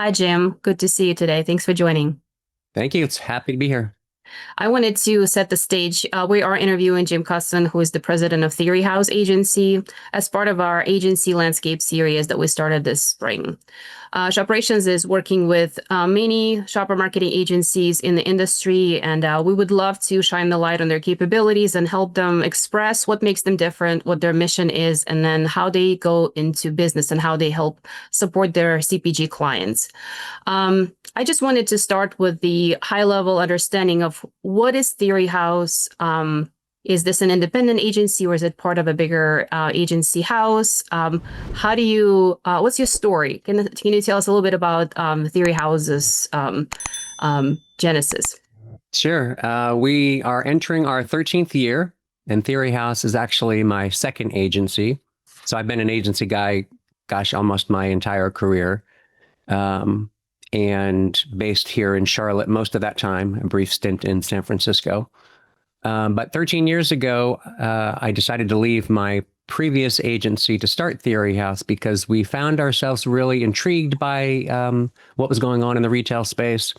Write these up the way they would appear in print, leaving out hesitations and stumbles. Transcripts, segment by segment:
Hi, Jim. Good to see you today. Thanks for joining. Thank you. It's happy to be here. I wanted to set the stage. We are interviewing Jim Cusson, who is the president of Theory House Agency, as part of our agency landscape series that we started this spring. Shopperations is working with many shopper marketing agencies in the industry, and we would love to shine the light on their capabilities and help them express what makes them different, what their mission is, and then how they go into business and how they help support their CPG clients. I just wanted to start with the high-level understanding of what is Theory House. Is this an independent agency or is it part of a bigger agency house? How do you, what's your story? Can you tell us a little bit about Theory House's genesis? Sure. We are entering our 13th year, and Theory House is actually my second agency. So I've been an agency guy, gosh, almost my entire career, and based here in Charlotte most of that time, a brief stint in San Francisco. But 13 years ago, I decided to leave my previous agency to start Theory House because we found ourselves really intrigued by what was going on in the retail space.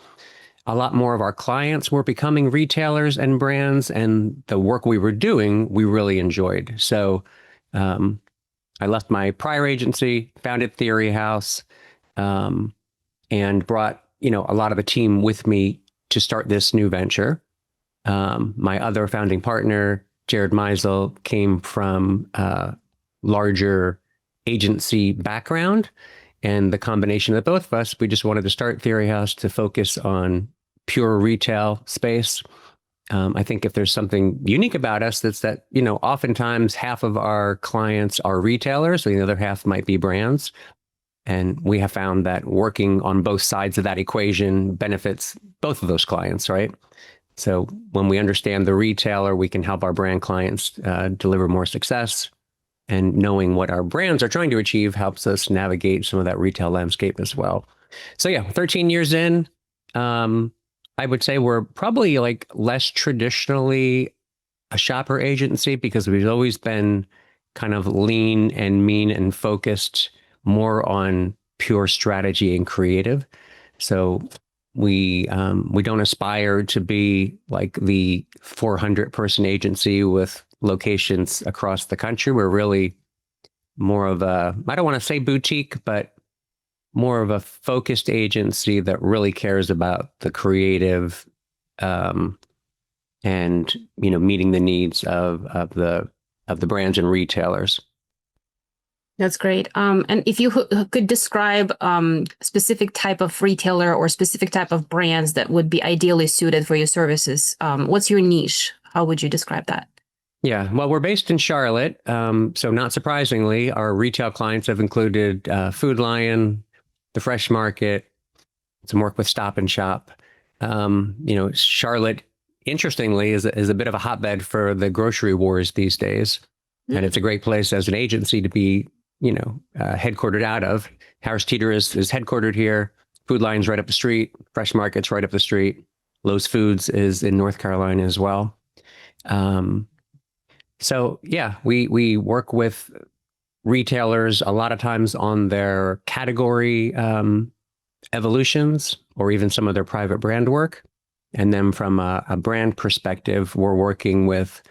A lot more of our clients were becoming retailers and brands, and the work we were doing, we really enjoyed. So I left my prior agency, founded Theory House, and brought, a lot of the team with me to start this new venture. My other founding partner, Jared Meisel, came from a larger agency background. And the combination of the both of us, we just wanted to start Theory House to focus on pure retail space. I think if there's something unique about us, that's that, oftentimes half of our clients are retailers, so the other half might be brands. And we have found that working on both sides of that equation benefits both of those clients, right? So when we understand the retailer, we can help our brand clients deliver more success. And knowing what our brands are trying to achieve helps us navigate some of that retail landscape as well. So yeah, 13 years in, I would say we're probably like less traditionally a shopper agency because we've always been kind of lean and mean and focused more on pure strategy and creative. So we don't aspire to be like the 400-person agency with locations across the country. We're really more of a, I don't want to say boutique, but more of a focused agency that really cares about the creative and meeting the needs of the brands and retailers. That's great. And if you could describe specific type of retailer or specific type of brands that would be ideally suited for your services, what's your niche? How would you describe that? Yeah, well, we're based in Charlotte. So not surprisingly, our retail clients have included Food Lion, the Fresh Market, some work with Stop and Shop. Charlotte, interestingly, is a bit of a hotbed for the grocery wars these days. And it's a great place as an agency to be headquartered out of. Harris Teeter is headquartered here. Food Lion's right up the street. Fresh Market's right up the street. Lowe's Foods is in North Carolina as well. So yeah, we work with retailers a lot of times on their category evolutions or even some of their private brand work. And then from a brand perspective, we're working with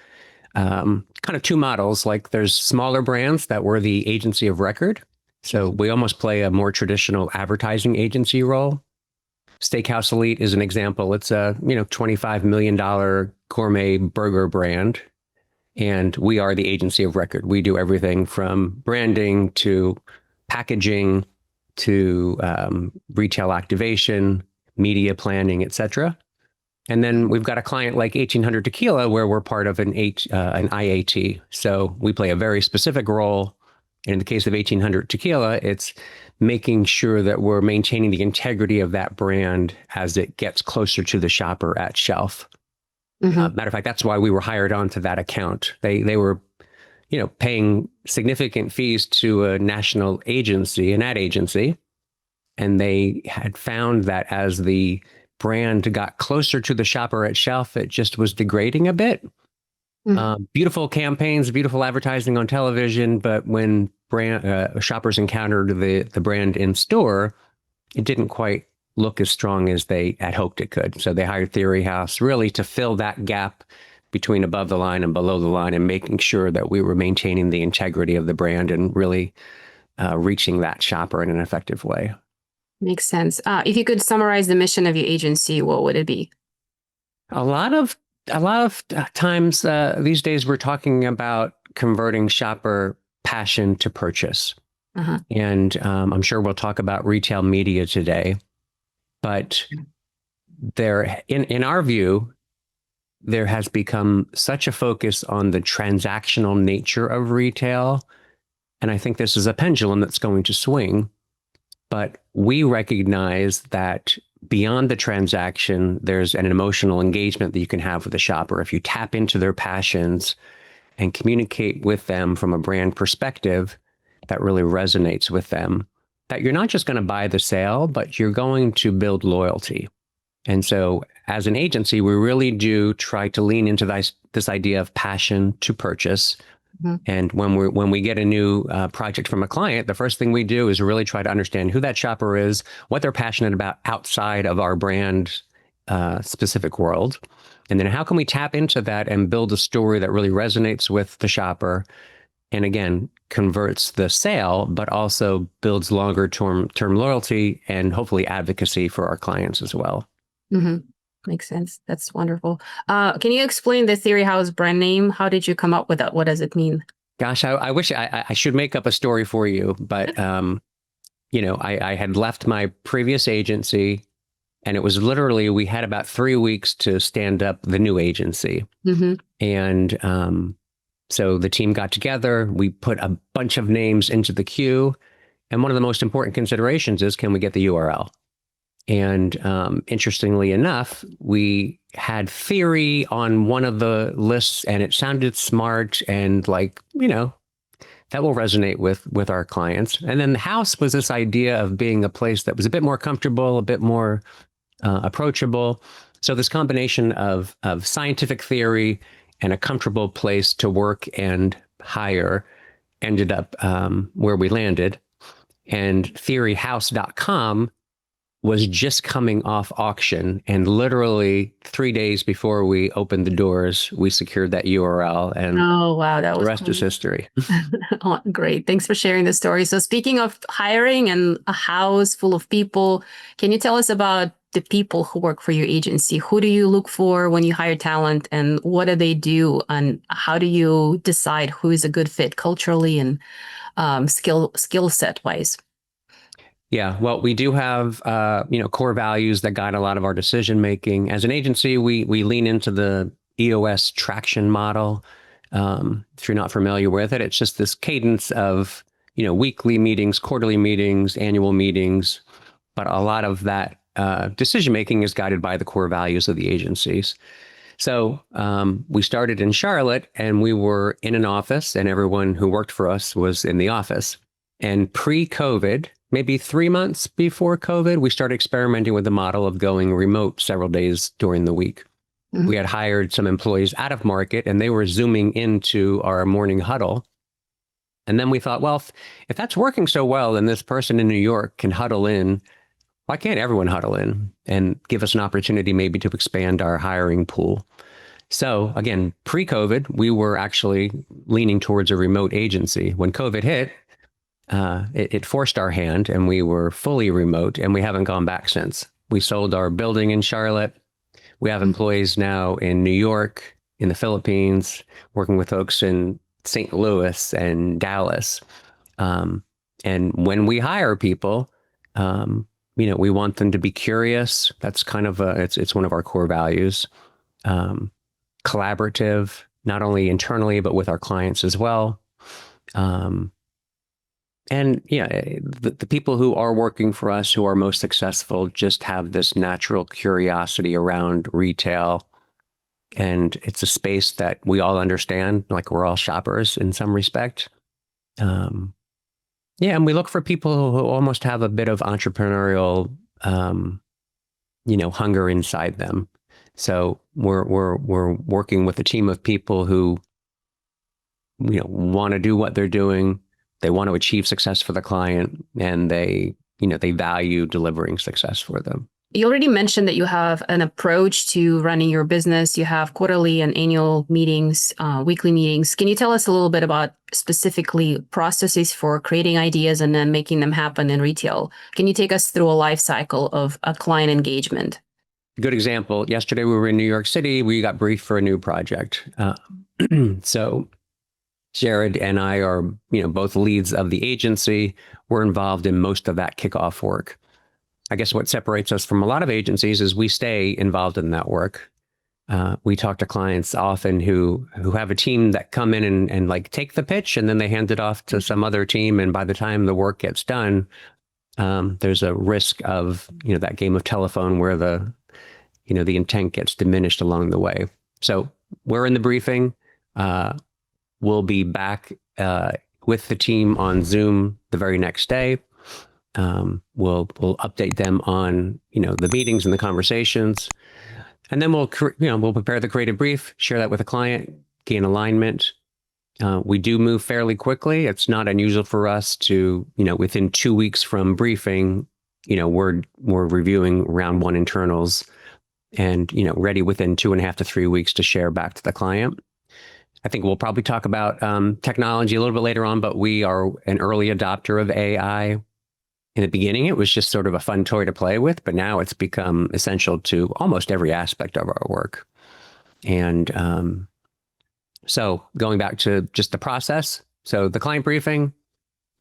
kind of two models. Like there's smaller brands that we're the agency of record. So we almost play a more traditional advertising agency role. Steakhouse Elite is an example. It's a $25 million gourmet burger brand. And we are the agency of record. We do everything from branding to packaging to retail activation, media planning, et cetera. And then we've got a client like 1800 Tequila where we're part of an IAT. So we play a very specific role. And in the case of 1800 Tequila, it's making sure that we're maintaining the integrity of that brand as it gets closer to the shopper at shelf. Mm-hmm. Matter of fact, that's why we were hired onto that account. They were, paying significant fees to a national agency, an ad agency. And they had found that as the brand got closer to the shopper at shelf, it just was degrading a bit. Beautiful campaigns, beautiful advertising on television, but when shoppers encountered the brand in store, it didn't quite look as strong as they had hoped it could. So they hired Theory House really to fill that gap between above the line and below the line, and making sure that we were maintaining the integrity of the brand and really reaching that shopper in an effective way. Makes sense. If you could summarize the mission of your agency, what would it be? A lot of times these days we're talking about converting shopper passion to purchase. Uh-huh. And I'm sure we'll talk about retail media today. But there, in our view, there has become such a focus on the transactional nature of retail. And I think this is a pendulum that's going to swing. But we recognize that beyond the transaction, there's an emotional engagement that you can have with the shopper. If you tap into their passions and communicate with them from a brand perspective that really resonates with them, that you're not just going to buy the sale, but you're going to build loyalty. And so as an agency, we really do try to lean into this idea of passion to purchase. Mm-hmm. And when we get a new project from a client, the first thing we do is really try to understand who that shopper is, what they're passionate about outside of our brand specific world. And then how can we tap into that and build a story that really resonates with the shopper, and again, converts the sale, but also builds longer term loyalty and hopefully advocacy for our clients as well. Mm-hmm. Makes sense. That's wonderful. Can you explain the Theory House brand name? How did you come up with that? What does it mean? Gosh, I wish I should make up a story for you, but I had left my previous agency, and it was literally, we had about 3 weeks to stand up the new agency. Mm-hmm. And so the team got together, we put a bunch of names into the queue. And one of the most important considerations is, can we get the URL? And interestingly enough, we had Theory on one of the lists, and it sounded smart and like, that will resonate with our clients. And then the house was this idea of being a place that was a bit more comfortable, a bit more approachable. So this combination of scientific theory and a comfortable place to work and hire ended up where we landed. And theoryhouse.com was just coming off auction, and literally 3 days before we opened the doors, we secured that URL, and oh wow, that was the rest is history. Oh, great. Thanks for sharing the story. So speaking of hiring and a house full of people, can you tell us about the people who work for your agency? Who do you look for when you hire talent, and what do they do, and how do you decide who is a good fit culturally and skill set wise? Yeah, well, we do have core values that guide a lot of our decision making. As an agency, we lean into the EOS traction model. If you're not familiar with it, it's just this cadence of weekly meetings, quarterly meetings, annual meetings. But a lot of that decision making is guided by the core values of the agencies. So we started in Charlotte, and we were in an office, and everyone who worked for us was in the office. And pre-COVID, maybe 3 months before COVID, we started experimenting with the model of going remote several days during the week. Mm-hmm. We had hired some employees out of market, and they were Zooming into our morning huddle. And then we thought, well, if that's working so well and this person in New York can huddle in, why can't everyone huddle in and give us an opportunity maybe to expand our hiring pool? So again, pre-COVID, we were actually leaning towards a remote agency. When COVID hit, it forced our hand, and we were fully remote, and we haven't gone back since. We sold our building in Charlotte. We have employees now in New York, in the Philippines, working with folks in St. Louis and Dallas. And when we hire people, we want them to be curious. That's kind of it's one of our core values. Collaborative, not only internally, but with our clients as well. And the people who are working for us, who are most successful, just have this natural curiosity around retail. And it's a space that we all understand, like we're all shoppers in some respect. And we look for people who almost have a bit of entrepreneurial, hunger inside them. So we're working with a team of people who, want to do what they're doing. They want to achieve success for the client, and they they value delivering success for them. You already mentioned that you have an approach to running your business. You have quarterly and annual meetings, weekly meetings. Can you tell us a little bit about specifically processes for creating ideas and then making them happen in retail? Can you take us through a life cycle of a client engagement? Good example. Yesterday, we were in New York City. We got briefed for a new project. So Jared and I are, both leads of the agency. We're involved in most of that kickoff work. I guess what separates us from a lot of agencies is we stay involved in that work. We talk to clients often who have a team that come in and like take the pitch, and then they hand it off to some other team. And by the time the work gets done, there's a risk of, that game of telephone where the intent gets diminished along the way. So we're in the briefing. We'll be back with the team on Zoom the very next day. We'll update them on, the meetings and the conversations, and then we'll prepare the creative brief, share that with the client, gain alignment. We do move fairly quickly. It's not unusual for us to, within 2 weeks from briefing, we're reviewing round one internals and, ready within 2.5 to 3 weeks to share back to the client. I think we'll probably talk about technology a little bit later on, but we are an early adopter of AI. In the beginning, it was just sort of a fun toy to play with, but now it's become essential to almost every aspect of our work. And so going back to just the process, so the client briefing,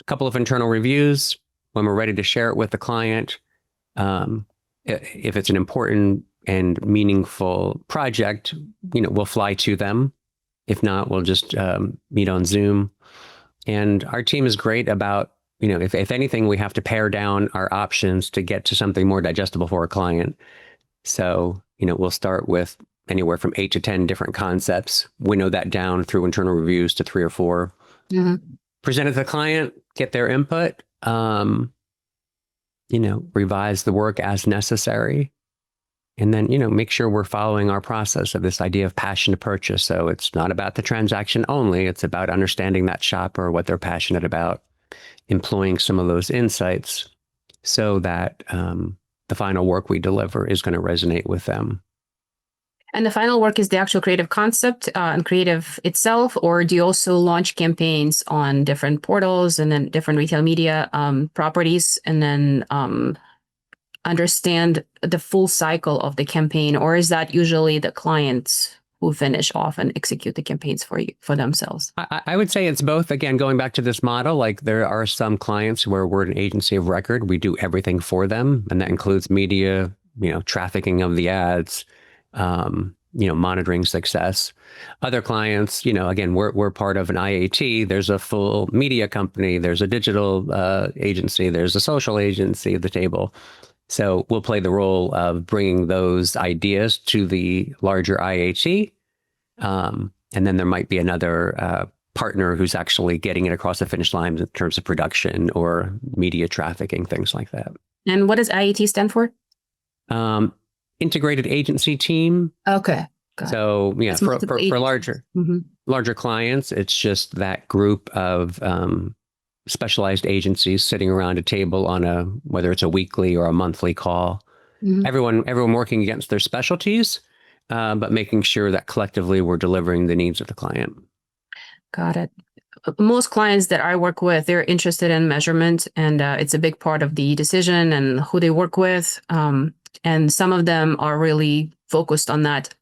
a couple of internal reviews. When we're ready to share it with the client, if it's an important and meaningful project, we'll fly to them. If not, we'll just meet on Zoom. And our team is great about, if anything, we have to pare down our options to get to something more digestible for a client. So, we'll start with anywhere from 8 to 10 different concepts, winnow that down through internal reviews to 3 or 4, present it to the client, get their input, revise the work as necessary. And then, make sure we're following our process of this idea of passion to purchase. So it's not about the transaction only. It's about understanding that shopper, what they're passionate about, employing some of those insights so that the final work we deliver is going to resonate with them. And the final work is the actual creative concept and creative itself, or do you also launch campaigns on different portals and then different retail media properties, and then understand the full cycle of the campaign, or is that usually the clients who finish off and execute the campaigns for themselves? I would say it's both. Again, going back to this model, like there are some clients where we're an agency of record. We do everything for them, and that includes media, trafficking of the ads, monitoring success. Other clients, again, we're part of an IAT. There's a full media company. There's a digital agency. There's a social agency at the table. So we'll play the role of bringing those ideas to the larger IAT. And then there might be another partner who's actually getting it across the finish line in terms of production or media trafficking, things like that. And what does IAT stand for? Integrated Agency Team. Okay. So yeah, for larger clients, it's just that group of specialized agencies sitting around a table on whether it's a weekly or a monthly call. Everyone working against their specialties, but making sure that collectively we're delivering the needs of the client. Got it. Most clients that I work with, they're interested in measurement, and it's a big part of the decision and who they work with. And some of them are really focused on that.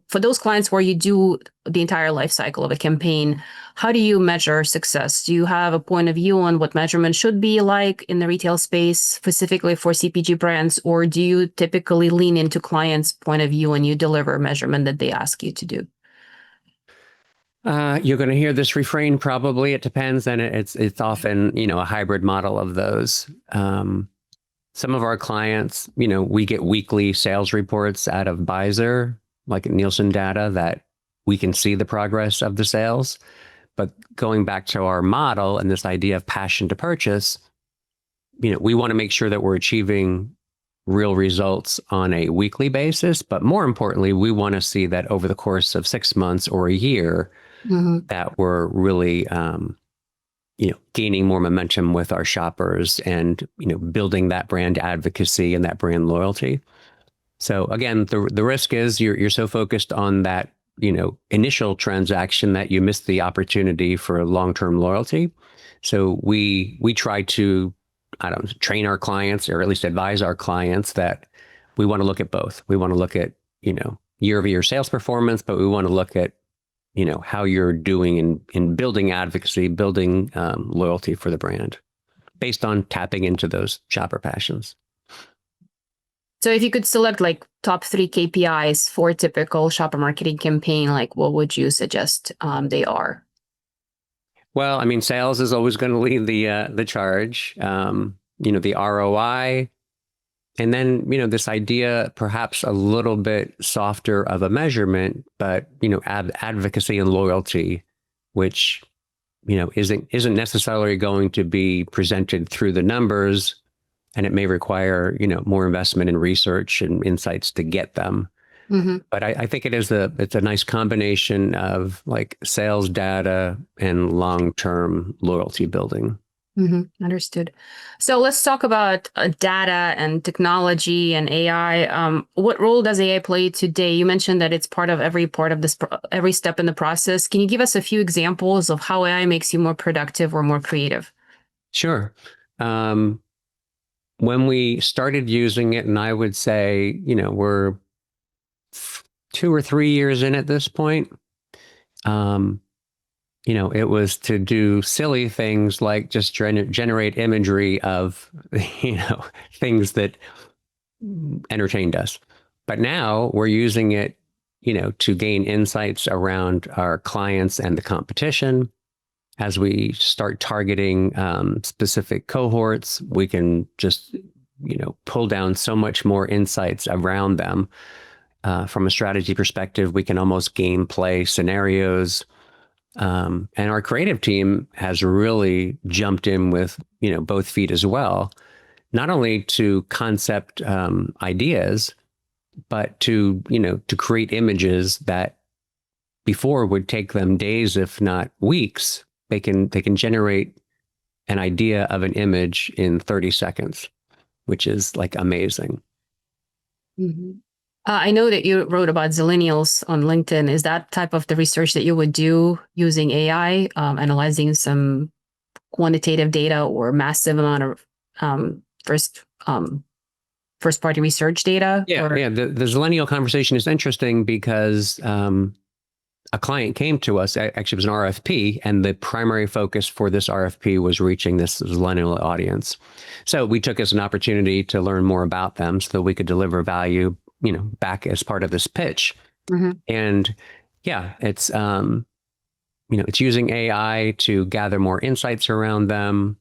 For those clients where you do the entire life cycle of a campaign, how do you measure success? Do you have a point of view on what measurement should be like in the retail space, specifically for CPG brands, or do you typically lean into clients' point of view and you deliver measurement that they ask you to do? You're going to hear this refrain probably. It depends, and it's often a hybrid model of those. Some of our clients, we get weekly sales reports out of Beiser, like Nielsen data, that we can see the progress of the sales. But going back to our model and this idea of passion to purchase, we want to make sure that we're achieving real results on a weekly basis. But more importantly, we want to see that over the course of 6 months or a year, that we're really gaining more momentum with our shoppers and, building that brand advocacy and that brand loyalty. So again, the risk is you're so focused on that, initial transaction that you miss the opportunity for long-term loyalty. So we try to, I don't know, train our clients, or at least advise our clients, that we want to look at both. We want to look at, year-over-year sales performance, but we want to look at, how you're doing in building advocacy, building loyalty for the brand based on tapping into those shopper passions. So if you could select like top 3 KPIs for a typical shopper marketing campaign, like what would you suggest they are? Well, I mean, sales is always going to lead the charge. The ROI, and then this idea, perhaps a little bit softer of a measurement, but advocacy and loyalty, which isn't necessarily going to be presented through the numbers, and it may require more investment in research and insights to get them. Mm-hmm. But I think it's a nice combination of like sales data and long-term loyalty building. Mm-hmm. Understood. So let's talk about data and technology and AI. What role does AI play today? You mentioned that it's part of every step in the process. Can you give us a few examples of how AI makes you more productive or more creative? Sure. When we started using it, and I would say, we're 2 or 3 years in at this point, it was to do silly things like just generate imagery of, things that entertained us. But now we're using it, to gain insights around our clients and the competition. As we start targeting specific cohorts, we can just, pull down so much more insights around them. From a strategy perspective, we can almost gameplay scenarios. And our creative team has really jumped in with, both feet as well, not only to concept ideas, but to create images that before would take them days, if not weeks. They can generate an idea of an image in 30 seconds, which is like amazing. Mm-hmm. I know that you wrote about Zillennials on LinkedIn. Is that type of the research that you would do using AI, analyzing some quantitative data or massive amount of first party research data? Yeah, or? yeah. The Zillennial conversation is interesting because a client came to us. Actually, it was an RFP, and the primary focus for this RFP was reaching this Zillennial audience. So we took as an opportunity to learn more about them so that we could deliver value, back as part of this pitch. Mm-hmm. And yeah, it's it's using AI to gather more insights around them.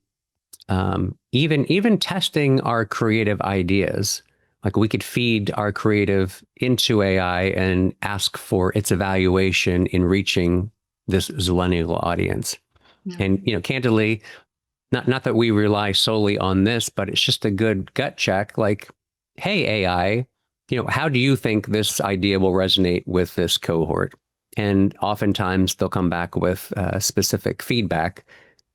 Even testing our creative ideas. Like we could feed our creative into AI and ask for its evaluation in reaching this Zillennial audience. Yeah. And, candidly, not that we rely solely on this, but it's just a good gut check. Like, hey, AI, how do you think this idea will resonate with this cohort? And oftentimes they'll come back with specific feedback,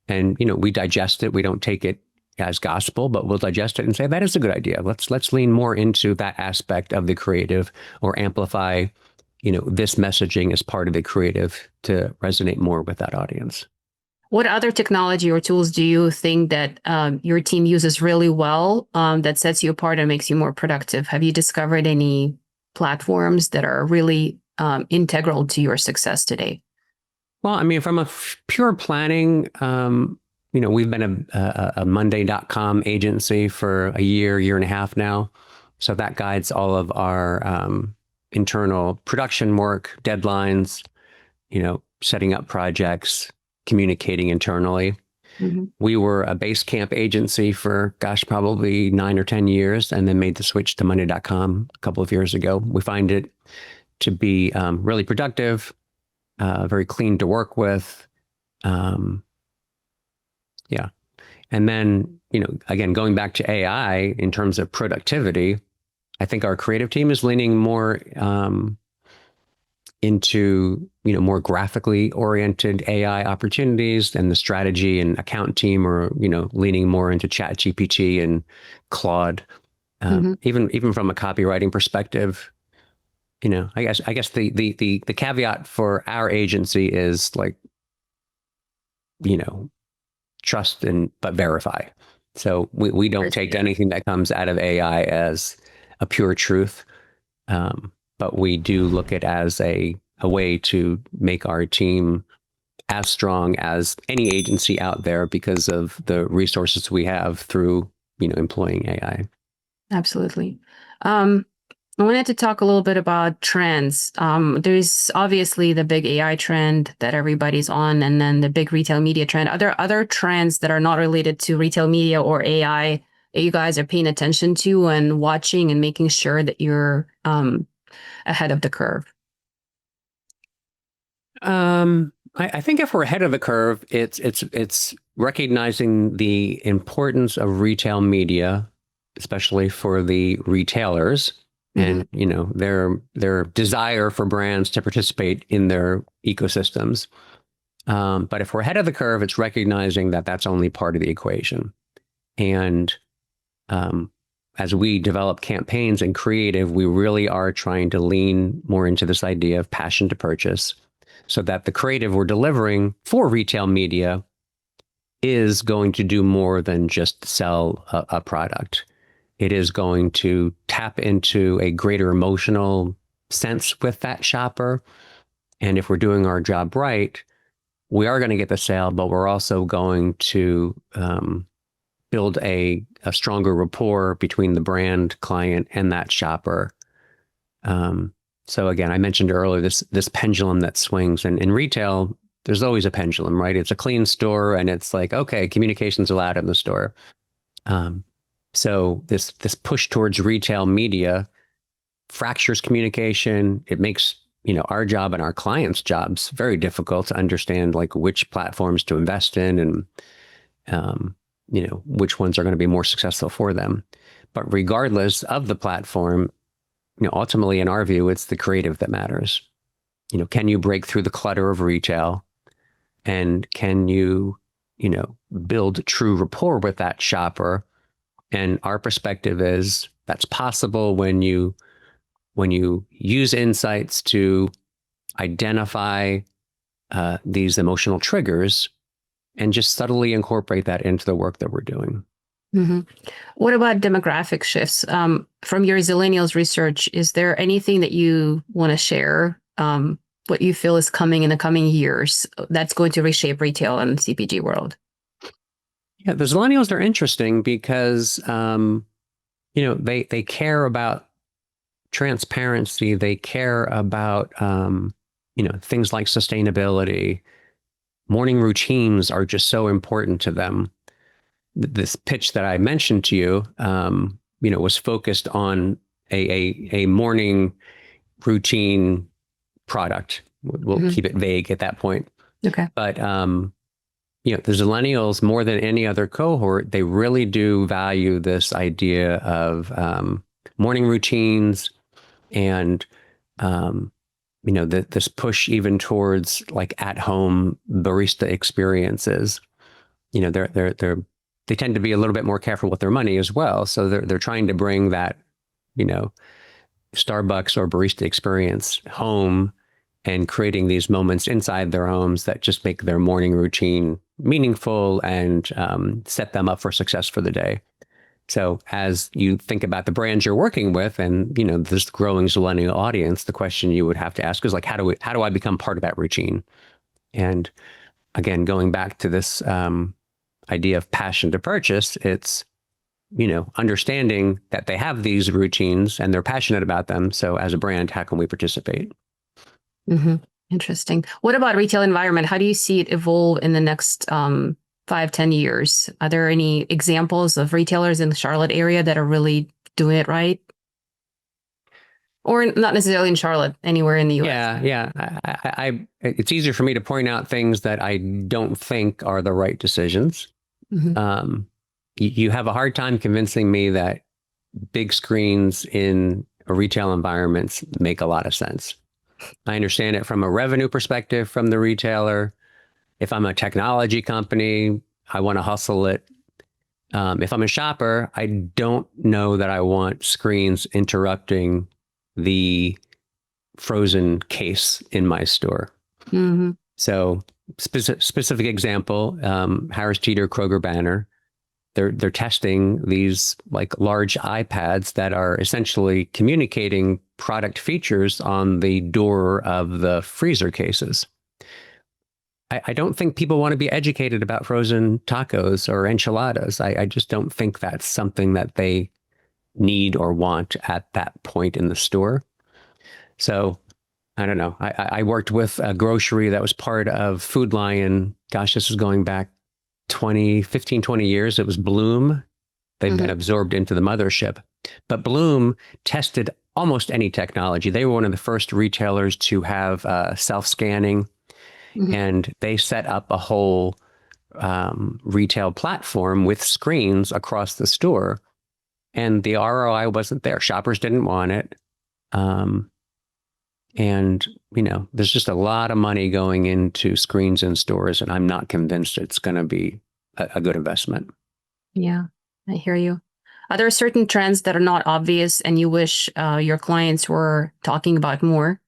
and, we digest it. We don't take it as gospel, but we'll digest it and say, that is a good idea. Let's lean more into that aspect of the creative, or amplify, this messaging as part of the creative to resonate more with that audience. What other technology or tools do you think that your team uses really well, that sets you apart and makes you more productive? Have you discovered any platforms that are really integral to your success today? Well, I mean, from a pure planning, we've been a Monday.com agency for a year and a half now. So that guides all of our internal production work, deadlines, setting up projects, communicating internally. Mm-hmm. We were a Basecamp agency for, probably 9 or 10 years, and then made the switch to Monday.com a couple of years ago. We find it to be really productive, very clean to work with. Yeah. And then, again, going back to AI in terms of productivity, I think our creative team is leaning more into, more graphically oriented AI opportunities, and the strategy and account team are, leaning more into Chat GPT and Claude. Even from a copywriting perspective, I guess the caveat for our agency is like, trust but verify. So we don't take anything that comes out of AI as a pure truth. But we do look at it as a way to make our team as strong as any agency out there because of the resources we have through, employing AI. Absolutely. I wanted to talk a little bit about trends. There's obviously the big AI trend that everybody's on, and then the big retail media trend. Are there other trends that are not related to retail media or AI that you guys are paying attention to and watching and making sure that you're ahead of the curve? I think if we're ahead of the curve, it's recognizing the importance of retail media, especially for the retailers, and their desire for brands to participate in their ecosystems. But if we're ahead of the curve, it's recognizing that that's only part of the equation. And as we develop campaigns and creative, we really are trying to lean more into this idea of passion to purchase, so that the creative we're delivering for retail media is going to do more than just sell a product. It is going to tap into a greater emotional sense with that shopper. And if we're doing our job right, we are going to get the sale, but we're also going to build a stronger rapport between the brand, client, and that shopper. So again, I mentioned earlier this pendulum that swings, and in retail, there's always a pendulum, right? It's a clean store, and it's like, okay, communication's allowed in the store. So this push towards retail media fractures communication. It makes our job and our clients' jobs very difficult to understand, like which platforms to invest in, and which ones are going to be more successful for them. But regardless of the platform, ultimately, in our view, it's the creative that matters. Can you break through the clutter of retail, and can you, build true rapport with that shopper? And our perspective is that's possible when you use insights to identify these emotional triggers and just subtly incorporate that into the work that we're doing. What about demographic shifts? From your Zillennials research, is there anything that you want to share, what you feel is coming in the coming years that's going to reshape retail and the CPG world? Yeah, the Zillennials are interesting because, they care about transparency. They care about, things like sustainability. Morning routines are just so important to them. This pitch that I mentioned to you, was focused on a morning routine product. We'll keep it vague at that point. Okay. But, the Zillennials, more than any other cohort, they really do value this idea of morning routines and, this push even towards like at-home barista experiences. They tend to be a little bit more careful with their money as well. So they're trying to bring that, Starbucks or barista experience home, and creating these moments inside their homes that just make their morning routine meaningful and set them up for success for the day. So as you think about the brands you're working with and, this growing Zillennial audience, the question you would have to ask is like, how do I become part of that routine? And again, going back to this idea of passion to purchase, it's, understanding that they have these routines and they're passionate about them. So as a brand, how can we participate? Interesting. What about retail environment? How do you see it evolve in the next 5-10 years? Are there any examples of retailers in the Charlotte area that are really doing it right? Or not necessarily in Charlotte, anywhere in the US? Yeah. It's easier for me to point out things that I don't think are the right decisions. You have a hard time convincing me that big screens in a retail environments make a lot of sense. I understand it from a revenue perspective from the retailer. If I'm a technology company, I want to hustle it. If I'm a shopper, I don't know that I want screens interrupting the frozen case in my store. Mm-hmm. So specific example, Harris Teeter Kroger banner. They're testing these like large iPads that are essentially communicating product features on the door of the freezer cases. I don't think people want to be educated about frozen tacos or enchiladas. I just don't think that's something that they need or want at that point in the store. So I don't know. I worked with a grocery that was part of Food Lion. Gosh, this was going back 20 years. It was Bloom. They've been absorbed into the mothership. But Bloom tested almost any technology. They were one of the first retailers to have self-scanning. And they set up a whole retail platform with screens across the store. And the ROI wasn't there. Shoppers didn't want it. And, you know, there's just a lot of money going into screens in stores, and I'm not convinced it's going to be a good investment. Yeah, I hear you. Are there certain trends that are not obvious and you wish your clients were talking about more?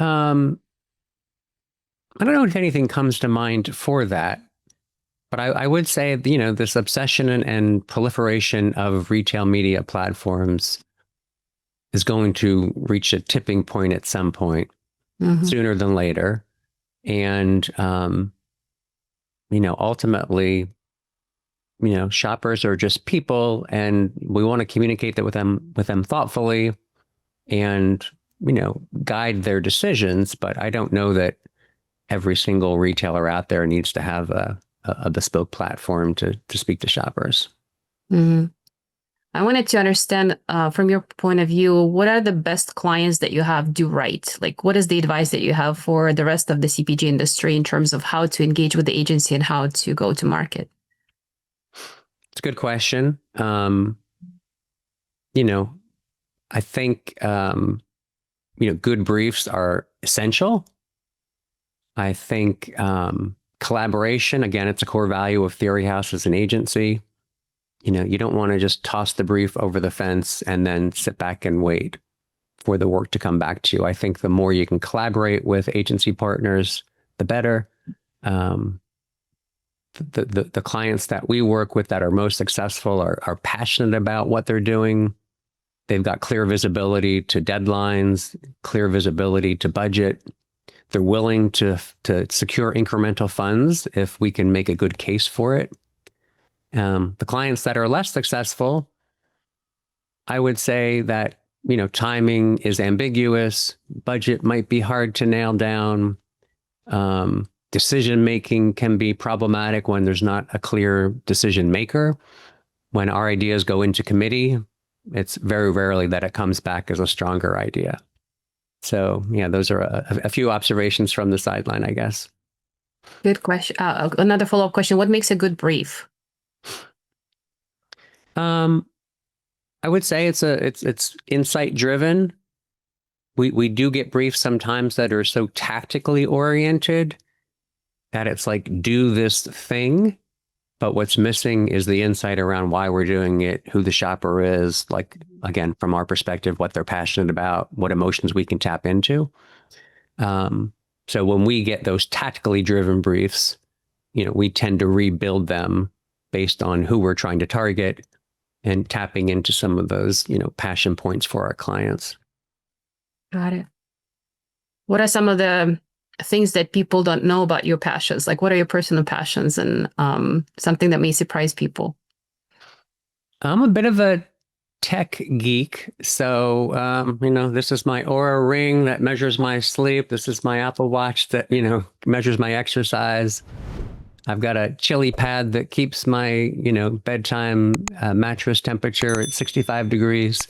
I don't know if anything comes to mind for that, but I would say, you know, this obsession and proliferation of retail media platforms is going to reach a tipping point at some point, sooner than later. And, you know, ultimately, you know, shoppers are just people, and we want to communicate that with them thoughtfully and, you know, guide their decisions. But I don't know that every single retailer out there needs to have a bespoke platform to speak to shoppers. I wanted to understand from your point of view, what are the best clients that you have do right? Like, what is the advice that you have for the rest of the CPG industry in terms of how to engage with the agency and how to go to market? It's a good question. You know, I think, you know, good briefs are essential. I think collaboration, again, it's a core value of Theory House as an agency. You know, you don't want to just toss the brief over the fence and then sit back and wait for the work to come back to you. I think the more you can collaborate with agency partners, the better. The clients that we work with that are most successful are passionate about what they're doing. They've got clear visibility to deadlines, clear visibility to budget. They're willing to secure incremental funds if we can make a good case for it. The clients that are less successful, I would say that, you know, timing is ambiguous, budget might be hard to nail down, decision making can be problematic when there's not a clear decision maker. When our ideas go into committee, it's very rarely that it comes back as a stronger idea. So, yeah, those are a few observations from the sideline, I guess. Good question. Another follow-up question. What makes a good brief? I would say it's insight driven. We do get briefs sometimes that are so tactically oriented that it's like, do this thing, but what's missing is the insight around why we're doing it, who the shopper is, like, again, from our perspective, what they're passionate about, what emotions we can tap into. So when we get those tactically driven briefs, you know, we tend to rebuild them based on who we're trying to target and tapping into some of those, you know, passion points for our clients. Got it. What are some of the things that people don't know about your passions? Like, what are your personal passions and something that may surprise people? I'm a bit of a tech geek. So, you know, this is my Aura ring that measures my sleep. This is my Apple Watch that, you know, measures my exercise. I've got a chili pad that keeps my, you know, bedtime mattress temperature at 65 degrees.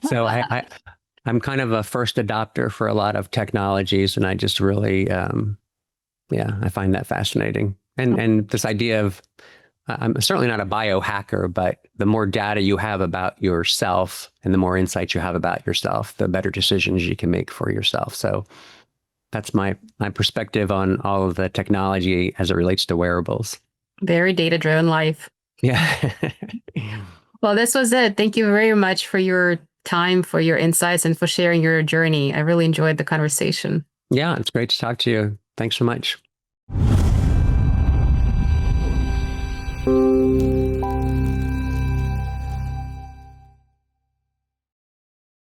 So I'm kind of a first adopter for a lot of technologies, and I just really, yeah, I find that fascinating. And this idea of I'm certainly not a biohacker, but the more data you have about yourself and the more insights you have about yourself, the better decisions you can make for yourself. So that's my perspective on all of the technology as it relates to wearables. Very data-driven life. Yeah. Well, this was it. Thank you very much for your time, for your insights, and for sharing your journey. I really enjoyed the conversation. Yeah, it's great to talk to you. Thanks so much.